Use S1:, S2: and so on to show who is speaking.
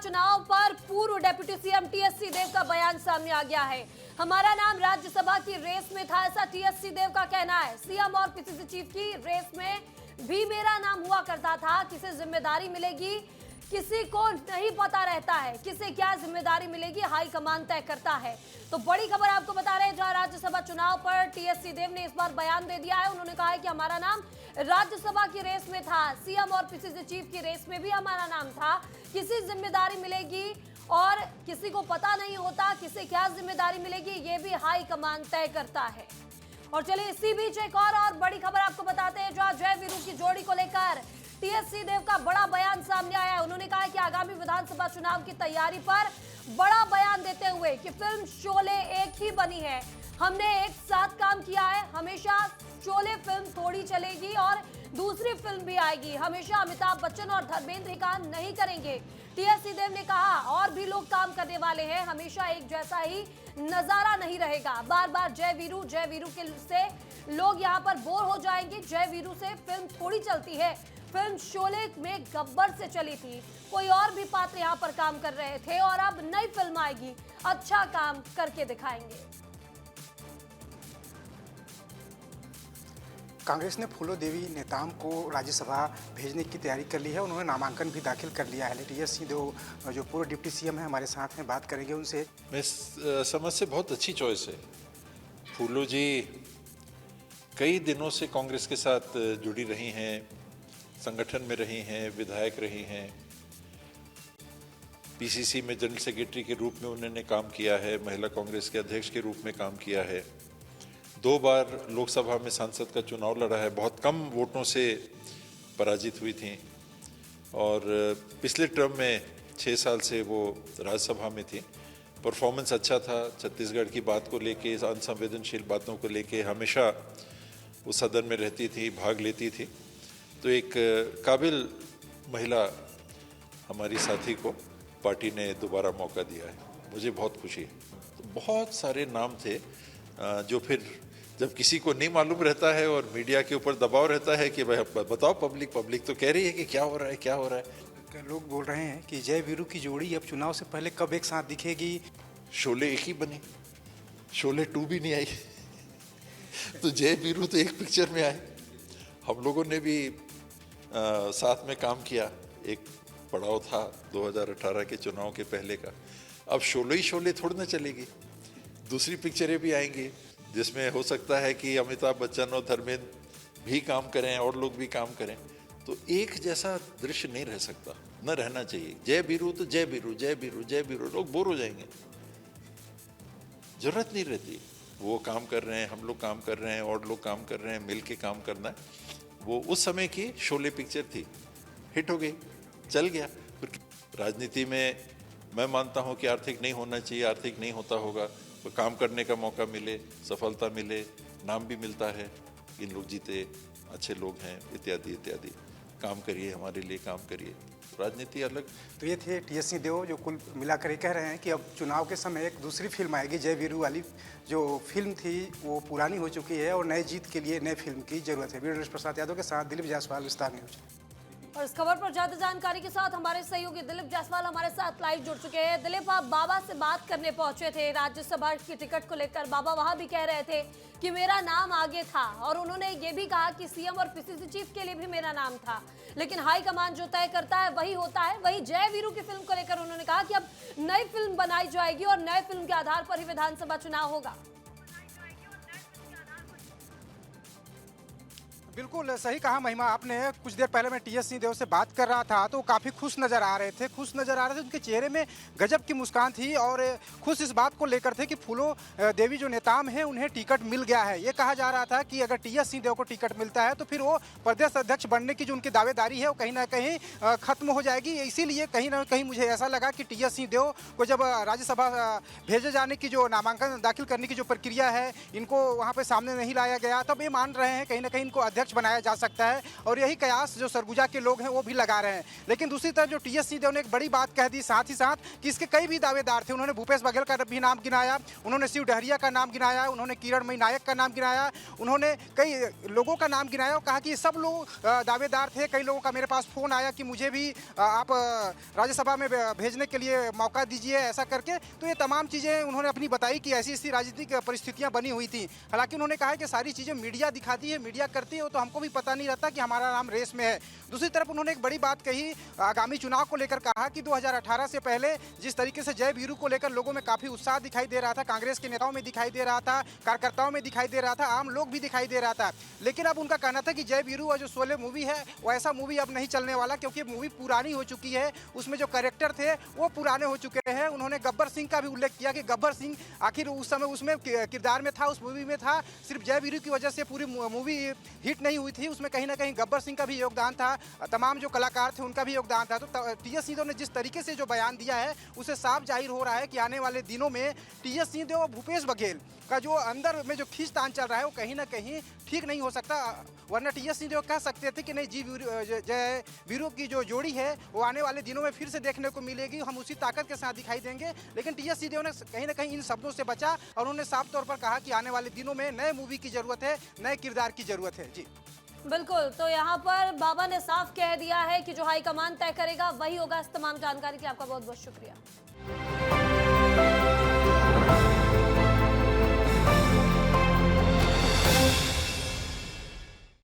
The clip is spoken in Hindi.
S1: चुनाव पर पूर्व डिप्टी सीएम टीएस सिंहदेव का बयान सामने आ गया है। हमारा नाम राज्यसभा की रेस में था, ऐसा टीएस सिंहदेव का कहना है। सीएम और पीसीसी चीफ की रेस में भी मेरा नाम हुआ करता था। किसे जिम्मेदारी मिलेगी किसी को नहीं पता रहता है, किसे क्या जिम्मेदारी मिलेगी हाईकमान तय करता है। तो बड़ी खबर आपको बता रहे हैं, जहां राज्यसभा चुनाव पर टीएस सिंहदेव ने इस बार बयान दे दिया है। उन्होंने कहा है कि हमारा नाम राज्यसभा की रेस में था, सीएम और पीसीसी चीफ की रेस में भी हमारा नाम था। किसी जिम्मेदारी मिलेगी और किसी को पता नहीं होता किसे क्या जिम्मेदारी मिलेगी, ये भी हाईकमान तय करता है। और चलिए इसी बीच एक और बड़ी खबर आपको बताते हैं, जहां जय वीरू की जोड़ी को लेकर टीएस सिंहदेव का बड़ा बयान सामने आया है। उन्होंने कहा कि आगामी विधानसभा चुनाव की तैयारी पर बड़ा बयान देते हुए कि फिल्म शोले एक ही बनी है, हमने एक साथ काम किया है। हमेशा शोले फिल्म थोड़ी चलेगी और दूसरी फिल्म भी आएगी। हमेशा अमिताभ बच्चन और धर्मेंद्र ही काम नहीं करेंगे। टीएस सिंहदेव ने कहा और भी लोग काम करने वाले हैं, हमेशा एक जैसा ही नजारा नहीं रहेगा। बार बार जय वीरू के से लोग यहाँ पर बोर हो जाएंगे। जय वीरू से फिल्म थोड़ी चलती है, फिल्म शोले में गब्बर से चली थी, कोई और भी पात्र यहाँ पर काम कर रहे थे और अब नई फिल्म आएगी, अच्छा काम करके दिखाएंगे।
S2: कांग्रेस ने फूलो देवी नेताम को राज्यसभा भेजने की तैयारी कर ली है। उन्होंने नामांकन भी दाखिल कर लिया है। टीएस सिंहदेव जो पूर्व डिप्टी सीएम है हमारे साथ हैं, बात करेंगे उनसे।
S3: मैं समझ से बहुत अच्छी चॉइस है। फूलो जी कई दिनों से कांग्रेस के साथ जुड़ी रही हैं, संगठन में रही हैं, विधायक रही हैं, पीसीसी में जनरल सेक्रेटरी के रूप में उन्होंने काम किया है, महिला कांग्रेस के अध्यक्ष के रूप में काम किया है, 2 बार लोकसभा में सांसद का चुनाव लड़ा है, बहुत कम वोटों से पराजित हुई थी और पिछले टर्म में 6 साल से वो राज्यसभा में थी। परफॉर्मेंस अच्छा था, छत्तीसगढ़ की बात को लेके, अनसंवेदनशील बातों को लेके हमेशा वो सदन में रहती थी, भाग लेती थी। तो एक काबिल महिला हमारी साथी को पार्टी ने दोबारा मौका दिया है, मुझे बहुत खुशी है। तो बहुत सारे नाम थे जो फिर जब किसी को नहीं मालूम रहता है और मीडिया के ऊपर दबाव रहता है कि भाई बताओ, पब्लिक तो कह रही है कि क्या हो रहा है।
S2: लोग बोल रहे हैं कि जय वीरू की जोड़ी अब चुनाव से पहले कब एक साथ दिखेगी।
S3: शोले एक ही बनी, शोले 2 भी नहीं आई तो जय वीरू तो एक पिक्चर में आए। हम लोगों ने भी साथ में काम किया, एक पड़ाव था 2018 के चुनाव के पहले का। अब शोले ही शोले थोड़ी ना चलेगी, दूसरी पिक्चरें भी आएंगी जिसमें हो सकता है कि अमिताभ बच्चन और धर्मेंद्र भी काम करें और लोग भी काम करें। तो एक जैसा दृश्य नहीं रह सकता, न रहना चाहिए। जय वीरू तो जय वीरू, लोग बोर हो जाएंगे, जरूरत नहीं रहती। वो काम कर रहे हैं, हम लोग काम कर रहे हैं और लोग काम कर रहे हैं, मिल के काम करना है। वो उस समय की शोले पिक्चर थी, हिट हो गई, चल गया। राजनीति में मैं मानता हूँ कि आर्थिक नहीं होना चाहिए, आर्थिक नहीं होता होगा, तो काम करने का मौका मिले, सफलता मिले, नाम भी मिलता है, इन लोग जीते, अच्छे लोग हैं, इत्यादि इत्यादि। काम करिए, हमारे लिए काम करिए, राजनीति अलग।
S2: तो ये थे टीएस सिंहदेव जो कुल मिलाकर ये कह रहे हैं कि अब चुनाव के समय एक दूसरी फिल्म आएगी। जय वीरू वाली जो फिल्म थी वो पुरानी हो चुकी है और नए जीत के लिए नए फिल्म की जरूरत है। वीरेंद्र प्रसाद यादव के साथ दिलीप जायसवाल, विस्तार न्यूज।
S1: और इस खबर पर ज्यादा जानकारी के साथ हमारे सहयोगी दिलीप जायसवाल हमारे साथ लाइव जुड़ चुके हैं। दिलीप, आप बाबा से बात करने पहुंचे थे राज्यसभा की टिकट को लेकर। बाबा वहां भी कह रहे थे कि मेरा नाम आगे था और उन्होंने ये भी कहा कि सीएम और पीसीसी चीफ के लिए भी मेरा नाम था, लेकिन हाईकमान जो तय करता है वही होता है। वही जय वीरू की फिल्म को लेकर उन्होंने कहा कि अब नई फिल्म बनाई जाएगी और नए फिल्म के आधार पर ही विधानसभा चुनाव होगा।
S2: बिल्कुल सही कहा महिमा आपने। कुछ देर पहले मैं टीएस सिंहदेव से बात कर रहा था तो काफ़ी खुश नज़र आ रहे थे, उनके चेहरे में गजब की मुस्कान थी और खुश इस बात को लेकर थे कि फूलो देवी जो नेताम हैं उन्हें टिकट मिल गया है। ये कहा जा रहा था कि अगर टीएस सिंहदेव को टिकट मिलता है तो फिर वो प्रदेश अध्यक्ष बनने की जो उनकी दावेदारी है वो कहीं ना कहीं खत्म हो जाएगी। इसीलिए कहीं ना कहीं मुझे ऐसा लगा कि टीएस सिंहदेव को जब राज्यसभा भेजे जाने की जो नामांकन दाखिल करने की जो प्रक्रिया है, इनको वहाँ पर सामने नहीं लाया गया, तब ये मान रहे हैं कहीं ना कहीं इनको अध्यक्ष अध्यक्ष बनाया जा सकता है, और यही कयास जो सरगुजा के लोग हैं वो भी लगा रहे हैं। लेकिन दूसरी तरफ जो टीएस सिंहदेव ने एक बड़ी बात कह दी, साथ ही साथ कि इसके कई भी दावेदार थे। उन्होंने भूपेश बघेल का भी नाम गिनाया, उन्होंने शिव डहरिया का नाम गिनाया, उन्होंने किरणमयी नायक का नाम गिनाया, उन्होंने कई लोगों का नाम गिनाया और कहा कि सब लोग दावेदार थे। कई लोगों का मेरे पास फ़ोन आया कि मुझे भी आप राज्यसभा में भेजने के लिए मौका दीजिए, ऐसा करके। तो ये तमाम चीज़ें उन्होंने अपनी बताई कि ऐसी ऐसी राजनीतिक परिस्थितियाँ बनी हुई थी। हालांकि उन्होंने कहा कि सारी चीज़ें मीडिया दिखाती है, मीडिया करती है, वो तो हमको भी पता नहीं रहता कि हमारा नाम रेस में है। दूसरी तरफ उन्होंने एक बड़ी बात कही, आगामी चुनाव को लेकर कहा कि 2018 से पहले जिस तरीके से जय वीरू को लेकर लोगों में काफ़ी उत्साह दिखाई दे रहा था, कांग्रेस के नेताओं में दिखाई दे रहा था, कार्यकर्ताओं में दिखाई दे रहा था, आम लोग भी दिखाई दे रहा था। लेकिन अब उनका कहना था कि जय वीरू और जो शोले मूवी है वो ऐसा मूवी अब नहीं चलने वाला, क्योंकि मूवी पुरानी हो चुकी है, उसमें जो कैरेक्टर थे वो पुराने हो चुके हैं। उन्होंने गब्बर सिंह का भी उल्लेख किया कि गब्बर सिंह आखिर उस समय उसमें किरदार में था, उस मूवी में था, सिर्फ जय वीरू की वजह से पूरी मूवी हिट नहीं हुई थी, उसमें कहीं ना कहीं गब्बर सिंह का भी योगदान था, तमाम जो कलाकार थे उनका भी योगदान था। तो टीएस सिंहदेव ने जिस तरीके से जो बयान दिया है उसे साफ जाहिर हो रहा है कि आने वाले दिनों में टीएस सिंहदेव और भूपेश बघेल का जो अंदर में जो खींचतान चल रहा है वो कहीं ना कहीं ठीक नहीं हो सकता। वरना टीएस सिंहदेव कह सकते थे कि नहीं, जय वीरू की जो जोड़ी है वो आने वाले दिनों में फिर से देखने को मिलेगी, हम उसी ताकत के साथ दिखाई देंगे। लेकिन टीएस सिंहदेव ने कहीं ना कहीं इन शब्दों से बचा और उन्होंने साफ तौर पर कहा कि आने वाले दिनों में नए मूवी की जरूरत है, नए किरदार की जरूरत है। जी
S1: बिल्कुल, तो यहाँ पर बाबा ने साफ कह दिया है कि जो हाईकमान तय करेगा वही होगा। इस तमाम जानकारी के लिए आपका बहुत बहुत शुक्रिया।